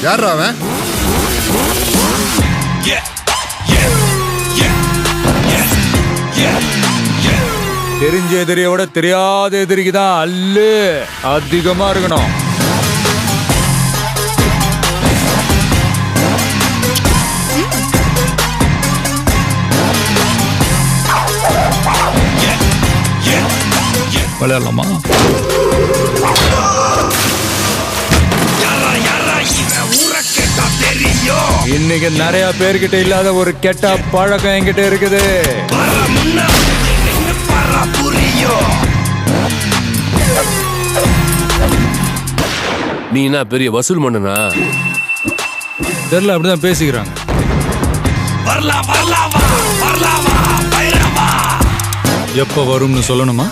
யாரா அவன்? தெரிஞ்ச எதிரியை விட தெரியாத எதிரிக்கு தான் அல்லு அதிகமா இருக்கணும். விளையாடலாமா? இன்னைக்கு நிறைய பேர்கிட்ட இல்லாத ஒரு கெட்ட பழக்கம் என்கிட்ட இருக்குது. நீ என்ன பெரிய வசூல் மன்னனா? தெரியல, அப்படிதான் பேசிக்கிறாங்க. எப்ப வரும்னு சொல்லணுமா?